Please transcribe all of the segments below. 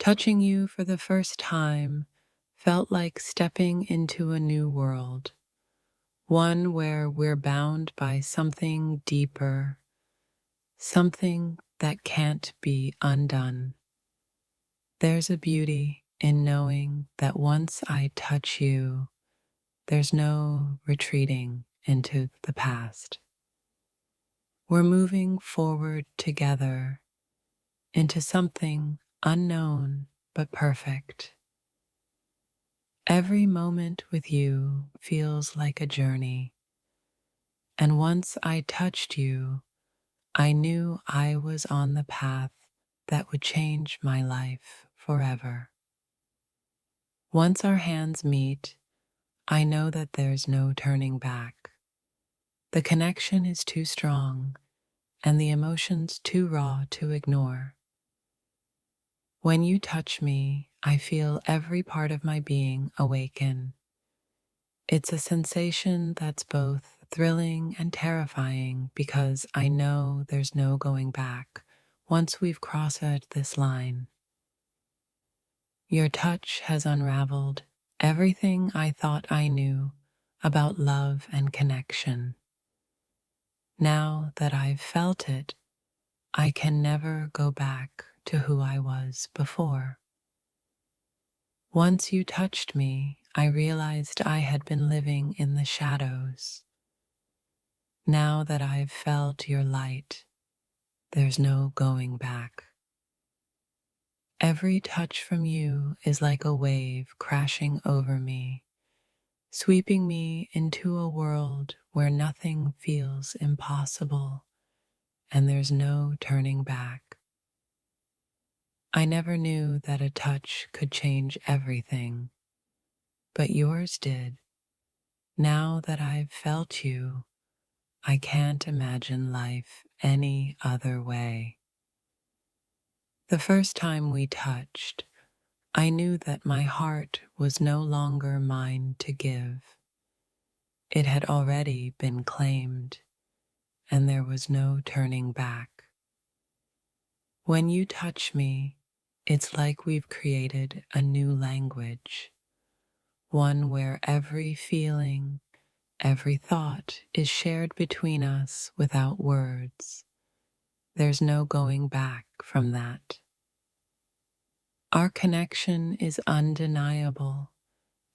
Touching you for the first time felt like stepping into a new world, one where we're bound by something deeper, something that can't be undone. There's a beauty in knowing that once I touch you, there's no retreating into the past. We're moving forward together into something unknown but perfect. Every moment with you feels like a journey, and once I touched you, I knew I was on the path that would change my life forever. Once our hands meet, I know that there's no turning back. The connection is too strong, and the emotions too raw to ignore. When you touch me, I feel every part of my being awaken. It's a sensation that's both thrilling and terrifying because I know there's no going back once we've crossed this line. Your touch has unraveled everything I thought I knew about love and connection. Now that I've felt it, I can never go back to who I was before. Once you touched me, I realized I had been living in the shadows. Now that I've felt your light, there's no going back. Every touch from you is like a wave crashing over me, sweeping me into a world where nothing feels impossible and there's no turning back. I never knew that a touch could change everything, but yours did. Now that I've felt you, I can't imagine life any other way. The first time we touched, I knew that my heart was no longer mine to give. It had already been claimed, and there was no turning back. When you touch me, it's like we've created a new language, one where every feeling, every thought is shared between us without words. There's no going back from that. Our connection is undeniable,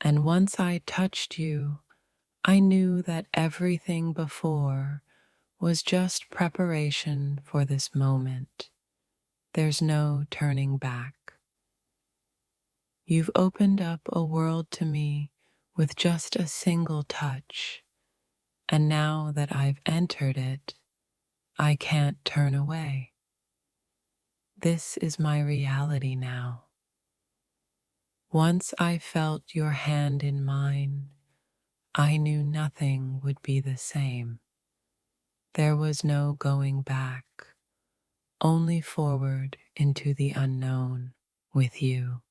and once I touched you, I knew that everything before was just preparation for this moment. There's no turning back. You've opened up a world to me with just a single touch, and now that I've entered it, I can't turn away. This is my reality now. Once I felt your hand in mine, I knew nothing would be the same. There was no going back, only forward into the unknown with you.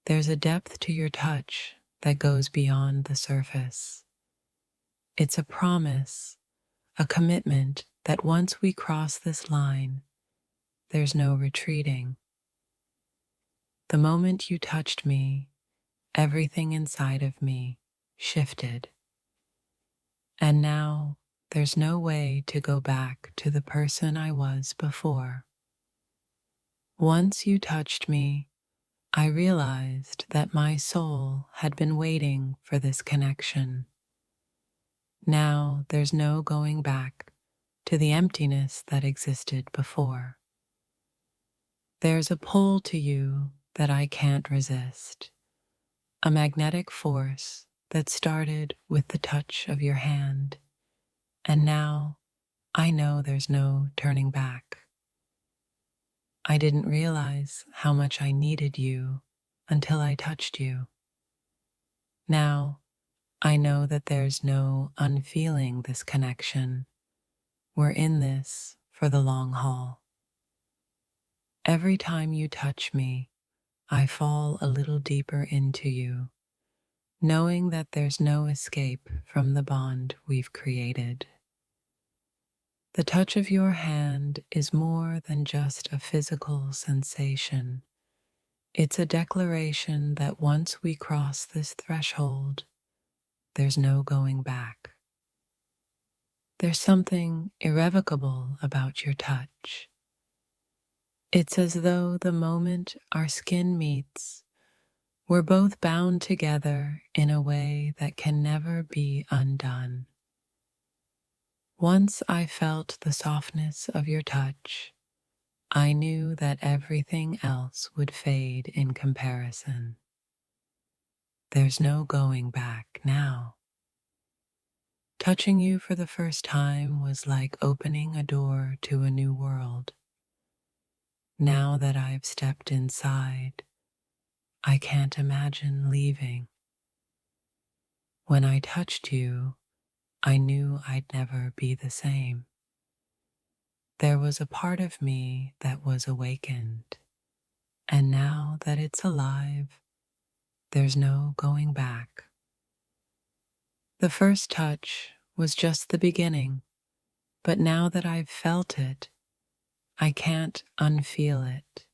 There's a depth to your touch that goes beyond the surface. It's a promise, a commitment that once we cross this line, there's no retreating. The moment you touched me, everything inside of me shifted. And now there's no way to go back to the person I was before. Once you touched me, I realized that my soul had been waiting for this connection. Now there's no going back to the emptiness that existed before. There's a pull to you that I can't resist, a magnetic force that started with the touch of your hand, and now I know there's no turning back. I didn't realize how much I needed you until I touched you. Now I know that there's no unfeeling this connection. We're in this for the long haul. Every time you touch me, I fall a little deeper into you, knowing that there's no escape from the bond we've created. The touch of your hand is more than just a physical sensation. It's a declaration that once we cross this threshold, there's no going back. There's something irrevocable about your touch. It's as though the moment our skin meets, we're both bound together in a way that can never be undone. Once I felt the softness of your touch, I knew that everything else would fade in comparison. There's no going back now. Touching you for the first time was like opening a door to a new world. Now that I've stepped inside, I can't imagine leaving. When I touched you, I knew I'd never be the same. There was a part of me that was awakened, and now that it's alive, there's no going back. The first touch was just the beginning, but now that I've felt it, I can't unfeel it.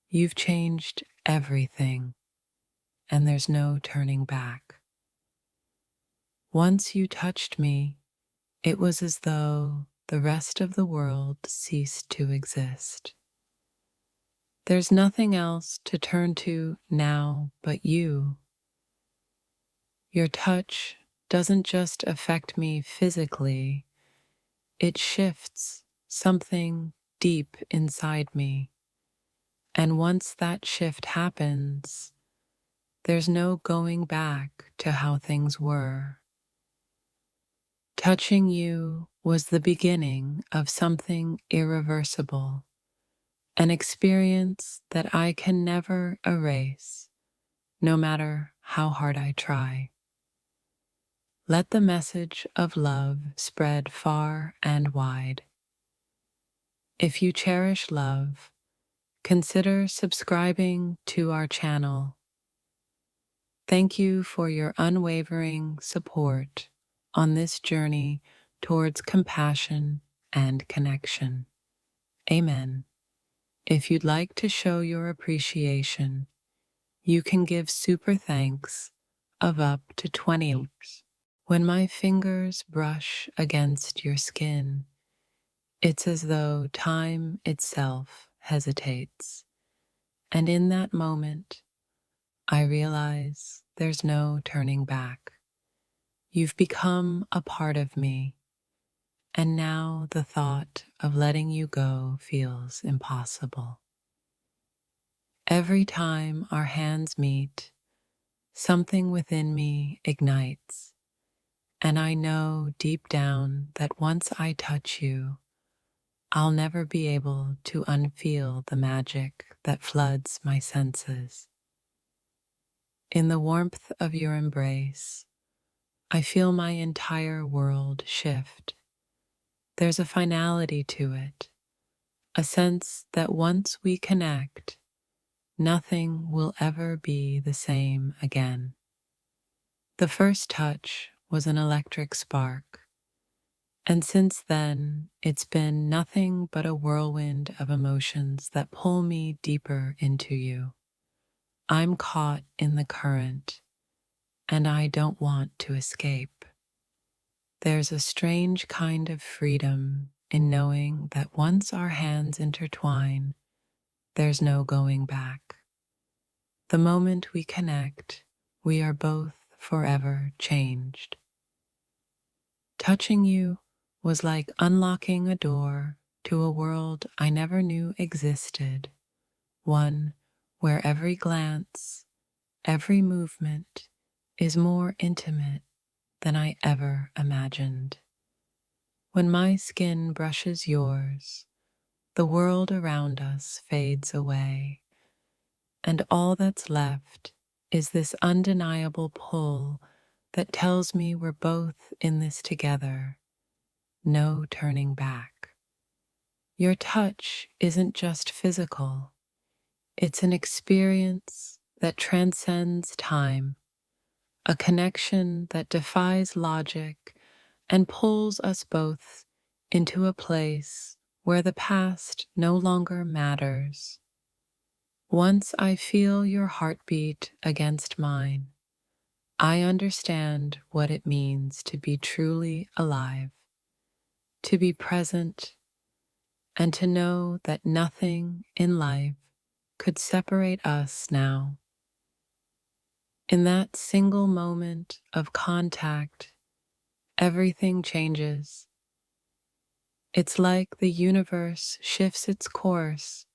You've changed everything, and there's no turning back. Once you touched me, it was as though the rest of the world ceased to exist. There's nothing else to turn to now but you. Your touch doesn't just affect me physically, it shifts something deep inside me. And once that shift happens, there's no going back to how things were. Touching you was the beginning of something irreversible, an experience that I can never erase, no matter how hard I try. Let the message of love spread far and wide. If you cherish love, consider subscribing to our channel. Thank you for your unwavering support on this journey towards compassion and connection. Amen. If you'd like to show your appreciation, you can give super thanks of up to 20. When my fingers brush against your skin, it's as though time itself hesitates. And in that moment, I realize there's no turning back. You've become a part of me, and now the thought of letting you go feels impossible. Every time our hands meet, something within me ignites, and I know deep down that once I touch you, I'll never be able to unfeel the magic that floods my senses. In the warmth of your embrace, I feel my entire world shift. There's a finality to it, a sense that once we connect, nothing will ever be the same again. The first touch was an electric spark, and since then, it's been nothing but a whirlwind of emotions that pull me deeper into you. I'm caught in the current, and I don't want to escape. There's a strange kind of freedom in knowing that once our hands intertwine, there's no going back. The moment we connect, we are both forever changed. Touching you was like unlocking a door to a world I never knew existed, one where every glance, every movement is more intimate than I ever imagined. When my skin brushes yours, the world around us fades away, and all that's left is this undeniable pull that tells me we're both in this together. No turning back. Your touch isn't just physical, it's an experience that transcends time, a connection that defies logic and pulls us both into a place where the past no longer matters. Once I feel your heartbeat against mine, I understand what it means to be truly alive, to be present, and to know that nothing in life could separate us now. In that single moment of contact, everything changes. It's like the universe shifts its course,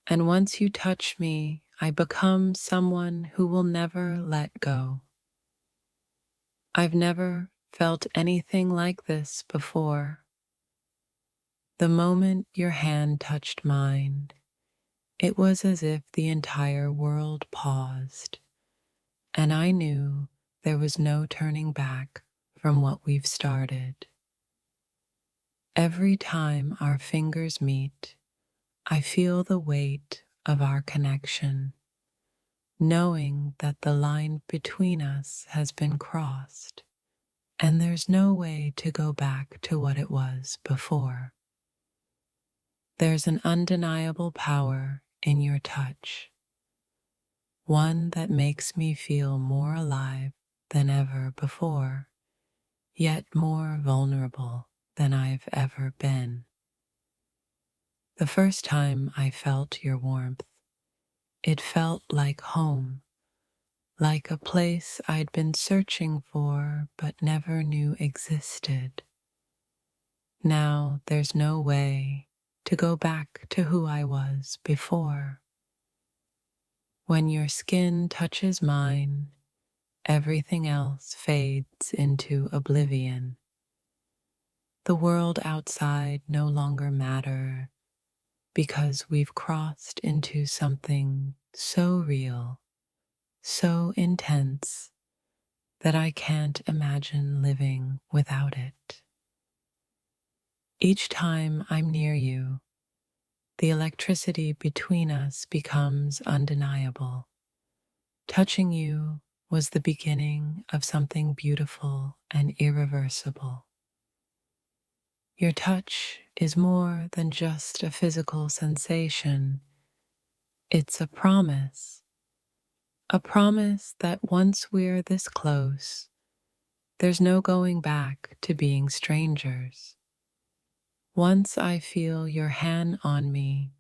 and once you touch me, I become someone who will never let go. I've never felt anything like this before. The moment your hand touched mine, it was as if the entire world paused, and I knew there was no turning back from what we've started. Every time our fingers meet, I feel the weight of our connection, knowing that the line between us has been crossed, and there's no way to go back to what it was before. There's an undeniable power in your touch, one that makes me feel more alive than ever before, yet more vulnerable than I've ever been. The first time I felt your warmth, it felt like home, like a place I'd been searching for but never knew existed. Now there's no way to go back to who I was before. When your skin touches mine, everything else fades into oblivion. The world outside no longer matters because we've crossed into something so real, so intense, that I can't imagine living without it. Each time I'm near you, the electricity between us becomes undeniable. Touching you was the beginning of something beautiful and irreversible. Your touch is more than just a physical sensation. It's a promise that once we're this close, there's no going back to being strangers. Once I feel your hand on me,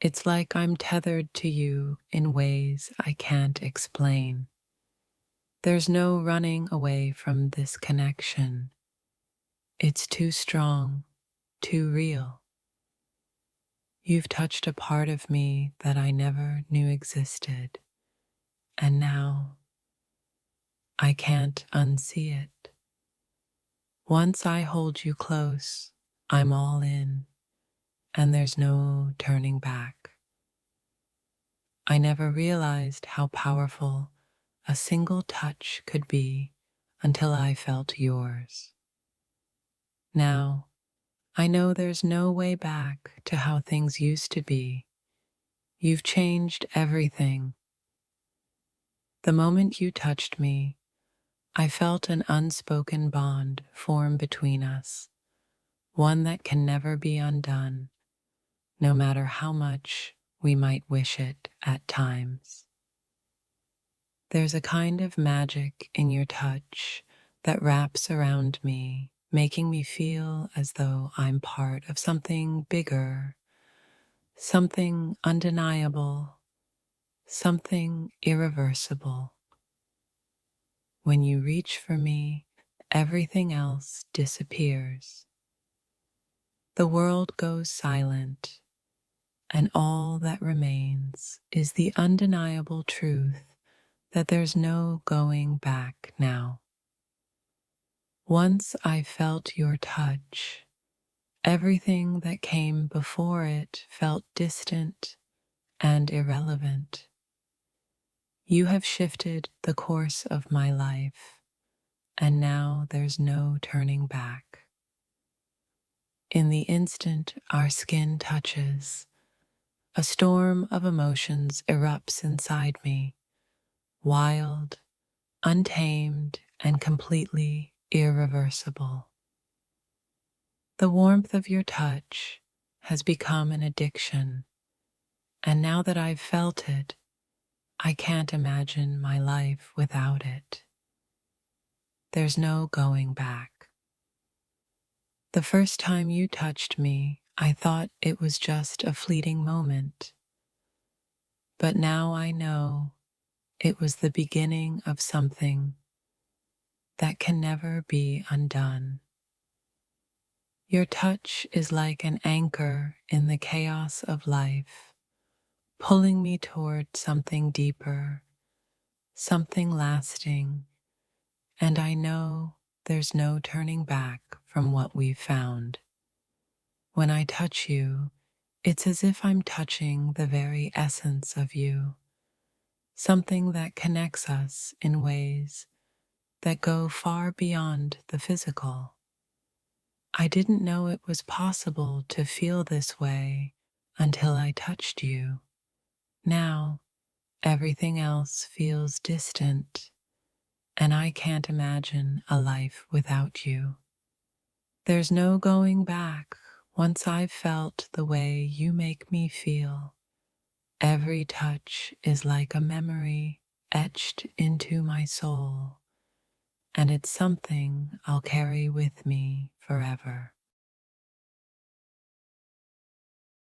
it's like I'm tethered to you in ways I can't explain. There's no running away from this connection. It's too strong, too real. You've touched a part of me that I never knew existed, and now I can't unsee it. Once I hold you close, I'm all in, and there's no turning back. I never realized how powerful a single touch could be until I felt yours. Now, I know there's no way back to how things used to be. You've changed everything. The moment you touched me, I felt an unspoken bond form between us, one that can never be undone, no matter how much we might wish it at times. There's a kind of magic in your touch that wraps around me, making me feel as though I'm part of something bigger, something undeniable, something irreversible. When you reach for me, everything else disappears. The world goes silent, and all that remains is the undeniable truth that there's no going back now. Once I felt your touch, everything that came before it felt distant and irrelevant. You have shifted the course of my life, and now there's no turning back. In the instant our skin touches, a storm of emotions erupts inside me, wild, untamed, and completely irreversible. The warmth of your touch has become an addiction. And now that I've felt it, I can't imagine my life without it. There's no going back. The first time you touched me, I thought it was just a fleeting moment. But now I know it was the beginning of something that can never be undone. Your touch is like an anchor in the chaos of life, pulling me toward something deeper, something lasting, and I know there's no turning back from what we've found. When I touch you, it's as if I'm touching the very essence of you, something that connects us in ways that go far beyond the physical. I didn't know it was possible to feel this way until I touched you. Now, everything else feels distant, and I can't imagine a life without you. There's no going back once I've felt the way you make me feel. Every touch is like a memory etched into my soul, and it's something I'll carry with me forever.